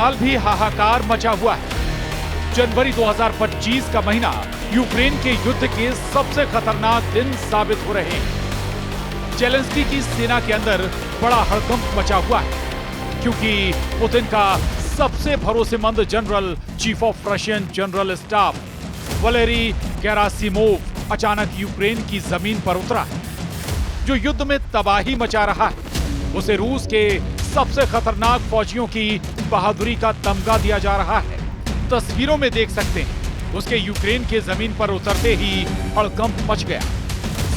साल भी हाहाकार मचा हुआ है। जनवरी 2025 का महीना यूक्रेन के युद्ध के सबसे खतरनाक दिन साबित हो रहे हैं। जेलेंस्की की सेना के अंदर बड़ा हड़कंप मचा हुआ है, क्योंकि पुतिन का सबसे भरोसेमंद general, chief of Russian general staff Valery Gerasimov अचानक यूक्रेन की जमीन पर उतरा है, जो युद्ध में तबाही मचा रहा है। उसे रूस के सबसे खतरनाक फौजियों की बहादुरी का तमगा दिया जा रहा है। तस्वीरों में देख सकते हैं, उसके यूक्रेन के जमीन पर उतरते ही हड़कंप मच गया।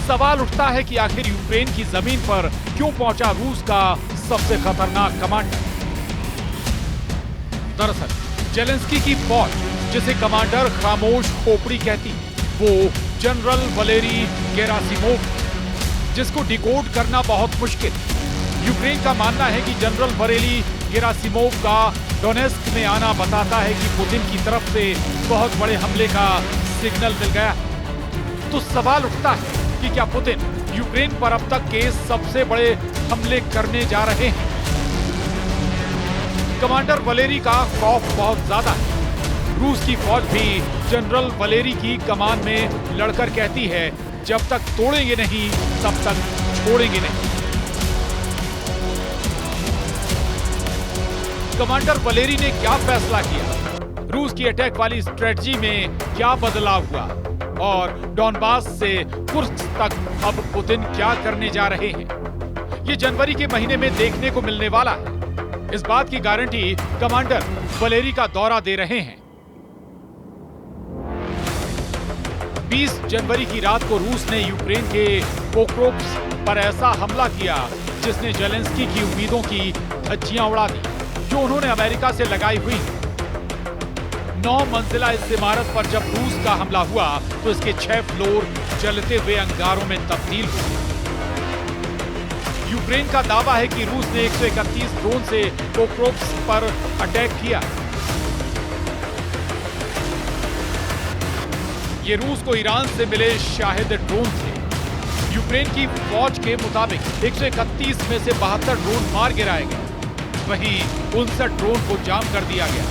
सवाल उठता है कि आखिर यूक्रेन की जमीन पर क्यों पहुंचा रूस का सबसे खतरनाक कमांडर। दरअसल जेलेंस्की की फौज, जिसे कमांडर खामोश खोपड़ी कहती, वो जनरल वलेरी गेरासिमोव, जिसको डिकोड करना बहुत मुश्किल। यूक्रेन का मानना है कि जनरल वलेरी गेरासिमोव का डोनेस्क में आना बताता है कि पुतिन की तरफ से बहुत बड़े हमले का सिग्नल मिल गया। तो सवाल उठता है कि क्या पुतिन यूक्रेन पर अब तक के सबसे बड़े हमले करने जा रहे हैं। कमांडर वलेरी का खौफ बहुत ज्यादा है। रूस की फौज भी जनरल वलेरी की कमान में लड़कर कहती है, जब तक तोड़ेंगे नहीं तब तक छोड़ेंगे नहीं। कमांडर वलेरी ने क्या फैसला किया, रूस की अटैक वाली स्ट्रेटजी में क्या बदलाव हुआ, और डॉनबास से कुर्स्क तक अब पुतिन क्या करने जा रहे हैं, ये जनवरी के महीने में देखने को मिलने वाला है। इस बात की गारंटी कमांडर वलेरी का दौरा दे रहे हैं। 20 जनवरी की रात को रूस ने यूक्रेन के पोक्रोव्स्क पर ऐसा हमला किया जिसने जेलेंस्की की उम्मीदों की धज्जियां उड़ा दी, जो उन्होंने अमेरिका से लगाई हुई। 9 मंजिला इस इमारत पर जब रूस का हमला हुआ तो इसके 6 फ्लोर जलते हुए अंगारों में तब्दील हुए। यूक्रेन का दावा है कि रूस ने 131 ड्रोन से पोक्रोव्स्क पर अटैक किया। ये रूस को ईरान से मिले शाहिद ड्रोन थे। यूक्रेन की फौज के मुताबिक 131 में से 72 ड्रोन मार गिराए गए, वहीं 59 ड्रोन को जाम कर दिया गया।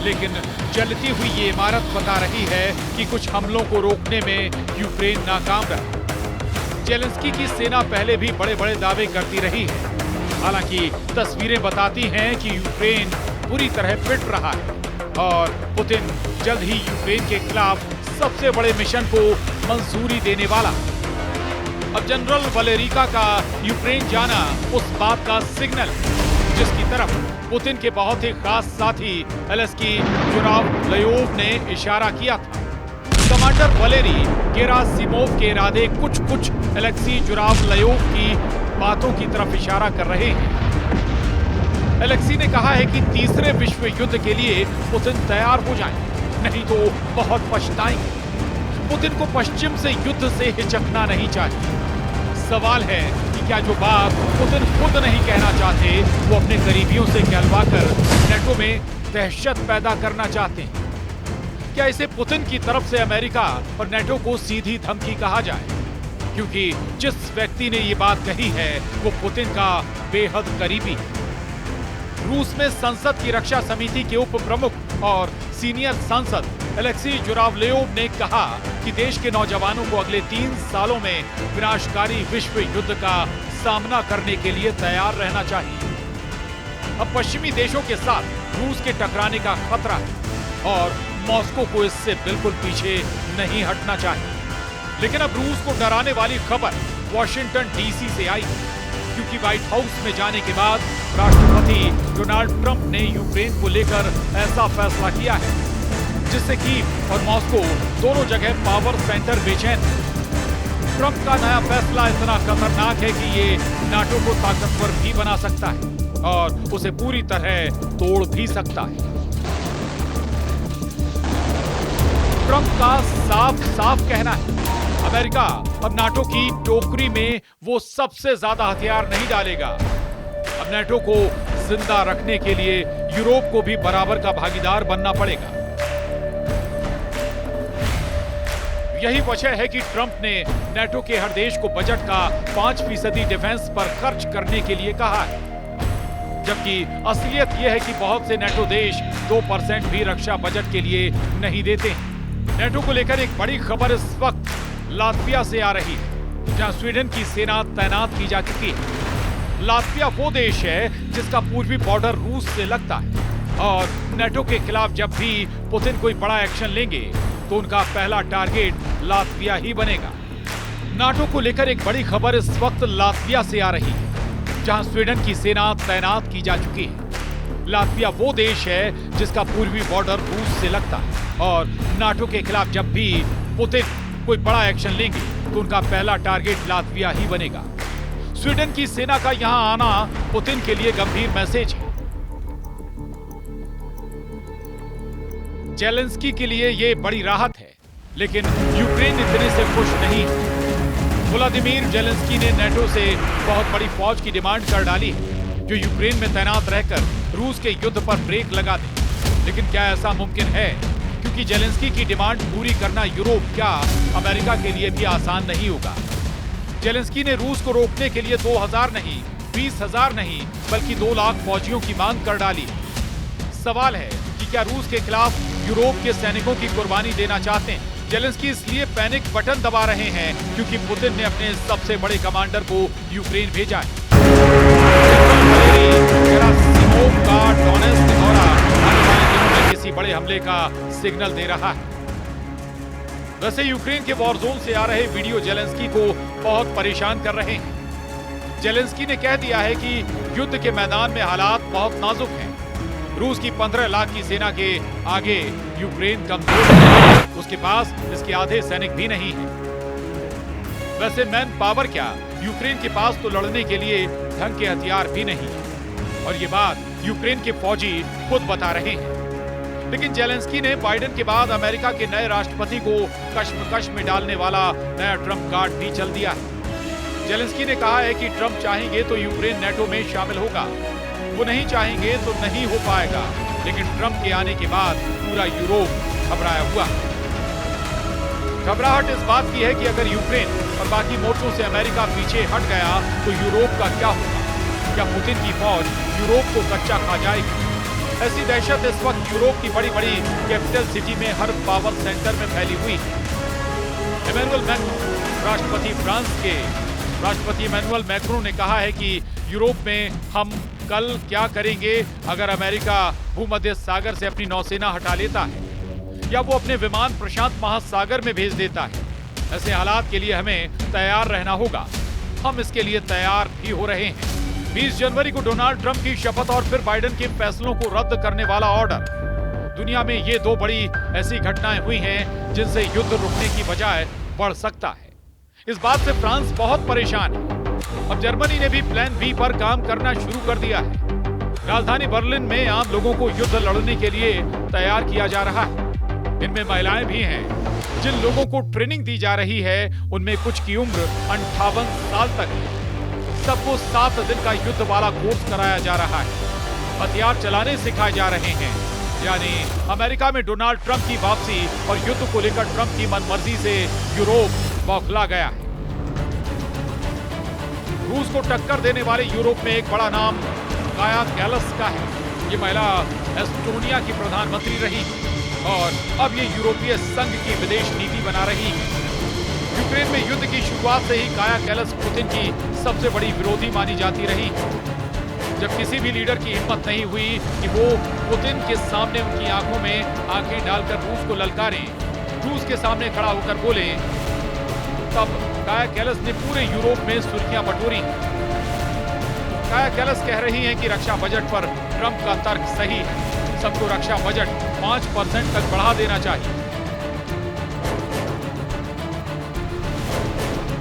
लेकिन जलती हुई ये इमारत बता रही है कि कुछ हमलों को रोकने में यूक्रेन नाकाम रहा। जेलेंस्की की सेना पहले भी बड़े बड़े दावे करती रही है। हालांकि तस्वीरें बताती हैं कि यूक्रेन पूरी तरह पिट रहा है और पुतिन जल्द ही यूक्रेन के खिलाफ सबसे बड़े मिशन को मंजूरी देने वाला। अब जनरल वलेरिका का यूक्रेन जाना उस बात का सिग्नल, जिसकी तरफ पुतिन के बहुत ही खास साथी एलेक्सी जुरावलेव ने इशारा किया था। कमांडर वलेरी गेरासिमोव के इरादे कुछ एलेक्सी जुरावलेव की बातों की तरफ इशारा कर रहे हैं। एलेक्सी ने कहा है कि तीसरे विश्व युद्ध के लिए पुतिन तैयार हो जाएं, नहीं तो बहुत पछताएंगे। पुतिन को पश्चिम से युद्ध से हिचकना नहीं चाहिए। सवाल है कि क्या जो बात पुतिन खुद नहीं कहना चाहते, वो अपने करीबियों से कहलवाकर नेटो में दहशत पैदा करना चाहते हैं। क्या इसे पुतिन की तरफ से अमेरिका और नेटो को सीधी धमकी कहा जाए, क्योंकि जिस व्यक्ति ने ये बात कही है वो पुतिन का बेहद करीबी है। रूस में संसद की रक्षा समिति के उप प्रमुख और सीनियर सांसद एलेक्सी जुरावलेव ने कहा कि देश के नौजवानों को अगले 3 सालों में विनाशकारी विश्व युद्ध का सामना करने के लिए तैयार रहना चाहिए। अब पश्चिमी देशों के साथ रूस के टकराने का खतरा है और मॉस्को को इससे बिल्कुल पीछे नहीं हटना चाहिए। लेकिन अब रूस को डराने वाली खबर वॉशिंगटन डीसी से आई, क्योंकि व्हाइट हाउस में जाने के बाद राष्ट्रपति डोनाल्ड ट्रंप ने यूक्रेन को लेकर ऐसा फैसला किया है जिससे कीव और मॉस्को दोनों जगह पावर सेंटर बेचैन। ट्रंप का नया फैसला इतना खतरनाक है कि ये नाटो को ताकतवर भी बना सकता है और उसे पूरी तरह तोड़ भी सकता है। ट्रंप का साफ साफ कहना है, अमेरिका अब नाटो की टोकरी में वो सबसे ज्यादा हथियार नहीं डालेगा। अब नाटो को जिंदा रखने के लिए यूरोप को भी बराबर का भागीदार बनना पड़ेगा। यही वजह है कि ट्रंप ने नाटो के हर देश को बजट का 5% डिफेंस पर खर्च करने के लिए कहा है। जबकि असलियत यह है कि बहुत से नेटो देश 2% भी रक्षा बजट के लिए नहीं देते हैं। नेटो को लेकर एक बड़ी खबर इस वक्त लातविया से आ रही है, जहां स्वीडन की सेना तैनात की जा चुकी है। लातविया वो देश है जिसका पूर्वी बॉर्डर रूस से लगता है और नेटो के खिलाफ जब भी पुतिन कोई बड़ा एक्शन लेंगे तो उनका पहला टारगेट लातविया ही बनेगा। नाटो को लेकर एक बड़ी खबर इस वक्त लातविया से आ रही है, जहां स्वीडन की सेना तैनात की जा चुकी है। लातविया वो देश है जिसका पूर्वी बॉर्डर रूस से लगता है और नाटो के खिलाफ जब भी पुतिन कोई बड़ा एक्शन लेंगे तो उनका पहला टारगेट लातविया ही बनेगा। स्वीडन की सेना का यहां आना पुतिन के लिए गंभीर मैसेज है। जेलेंस्की के लिए यह बड़ी राहत है, लेकिन यूक्रेन इतने से खुश नहीं है। व्लादिमीर जेलेंस्की ने नेटो से बहुत बड़ी फौज की डिमांड कर डाली है, जो यूक्रेन में तैनात रहकर रूस के युद्ध पर ब्रेक लगा दे। लेकिन क्या ऐसा मुमकिन है? क्योंकि जेलेंस्की की डिमांड पूरी करना यूरोप क्या अमेरिका के लिए भी आसान नहीं होगा। जेलेंस्की ने रूस को रोकने के लिए 2000 नहीं, 20,000 नहीं, बल्कि 2 लाख फौजियों की मांग कर डाली। सवाल है कि क्या रूस के खिलाफ यूरोप के सैनिकों की कुर्बानी देना चाहते हैं? जेलेंस्की इसलिए पैनिक बटन दबा रहे हैं क्योंकि पुतिन ने अपने सबसे बड़े कमांडर को यूक्रेन भेजा है। गेरासिमोव का डोनेत्स्क दौरा आने वाले दिनों में किसी बड़े हमले का सिग्नल दे रहा है। वैसे यूक्रेन के वॉर जोन से आ रहे वीडियो जेलेंस्की को बहुत परेशान कर रहे हैं। जेलेंस्की ने कह दिया है कि युद्ध के मैदान में हालात बहुत नाजुक हैं। रूस की 15 लाख की सेना के आगे यूक्रेन कमजोर है, उसके पास इसके आधे सैनिक भी नहीं है। वैसे मैन पावर क्या, यूक्रेन के पास तो लड़ने के लिए ढंग के हथियार भी नहीं है और ये बात यूक्रेन के फौजी खुद बता रहे हैं। लेकिन जेलेंस्की ने बाइडेन के बाद अमेरिका के नए राष्ट्रपति को कश्मकश में डालने वाला नया ट्रम्प कार्ड भी चल दिया है। जेलेंस्की ने कहा है कि ट्रम्प चाहेंगे तो यूक्रेन नेटो में शामिल होगा, वो नहीं चाहेंगे तो नहीं हो पाएगा। लेकिन ट्रम्प के आने के बाद पूरा यूरोप घबराया हुआ है। घबराहट इस बात की है कि अगर यूक्रेन और बाकी मोर्चों से अमेरिका पीछे हट गया तो यूरोप का क्या होगा? क्या पुतिन की फौज यूरोप को कच्चा खा जाएगी? ऐसी दहशत इस वक्त यूरोप की बड़ी बड़ी कैपिटल सिटी में हर पावर सेंटर में फैली हुई है। इमैनुअल मैक्रों, राष्ट्रपति फ्रांस के राष्ट्रपति इमैनुअल मैक्रों ने कहा है कि यूरोप में हम कल क्या करेंगे अगर अमेरिका भूमध्य सागर से अपनी नौसेना हटा लेता है या वो अपने विमान प्रशांत महासागर में भेज देता है। ऐसे हालात के लिए हमें तैयार रहना होगा। हम इसके लिए तैयार भी हो रहे हैं। 20 जनवरी को डोनाल्ड ट्रंप की शपथ और फिर बाइडेन के फैसलों को रद्द करने वाला ऑर्डर। दुनिया में ये 2 बड़ी ऐसी घटनाएं हुई हैं जिनसे युद्ध रुकने की बजाय बढ़ सकता है। इस बात से फ्रांस बहुत परेशान है। अब जर्मनी ने भी प्लान बी पर काम करना शुरू कर दिया है। राजधानी बर्लिन में आम लोगों को युद्ध लड़ने के लिए तैयार किया जा रहा है। इनमें महिलाएं भी हैं। जिन लोगों को ट्रेनिंग दी जा रही है उनमें कुछ की उम्र 58 साल तक है। सबको 7 दिन का युद्ध वाला कोर्स कराया जा रहा है। हथियार चलाने सिखाए जा रहे हैं। यानी अमेरिका में डोनाल्ड ट्रंप की वापसी और युद्ध को लेकर ट्रंप की मनमर्जी से यूरोप बौखला गया है। रूस को टक्कर देने वाले यूरोप में एक बड़ा नाम काया कैलस का है। ये महिला एस्टोनिया की प्रधानमंत्री रही और अब ये यूरोपीय संघ की विदेश नीति बना रही है। यूक्रेन में युद्ध की शुरुआत से ही काया कैलस पुतिन की सबसे बड़ी विरोधी मानी जाती रही। जब किसी भी लीडर की हिम्मत नहीं हुई कि वो पुतिन के सामने उनकी आंखों में आंखें डालकर रूस को ललकारें, रूस के सामने खड़ा होकर बोले, तब काया कैलस ने पूरे यूरोप में सुर्खियां बटोरी। काया कैलस कह रही हैं कि रक्षा बजट पर ट्रंप का तर्क सही है। सबको रक्षा बजट 5% तक बढ़ा देना चाहिए।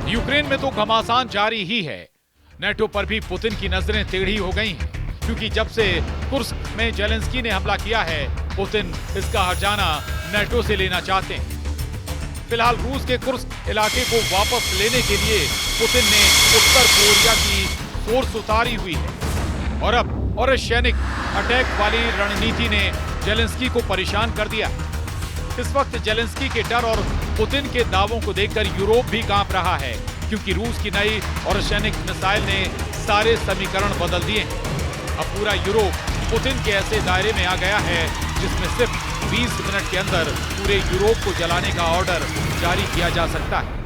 यूक्रेन में तो घमासान जारी ही है। नेटो पर भी पुतिन की नजरें टेढ़ी हो गई हैं, क्योंकि जब से कुर्स्क में जेलेंस्की ने हमला किया है, पुतिन इसका हर्जाना नेटो से लेना चाहते हैं। फिलहाल रूस के कुर्स्क इलाके को वापस लेने के लिए पुतिन ने उत्तर कोरिया की फोर्स उतारी हुई है और अब सैनिक अटैक वाली रणनीति ने जेलेंस्की को परेशान कर दिया। इस वक्त जेलेंस्की के डर और पुतिन के दावों को देखकर यूरोप भी कांप रहा है, क्योंकि रूस की नई और सैनिक मिसाइल ने सारे समीकरण बदल दिए हैं। अब पूरा यूरोप पुतिन के ऐसे दायरे में आ गया है जिसमें सिर्फ 20 मिनट के अंदर पूरे यूरोप को जलाने का ऑर्डर जारी किया जा सकता है।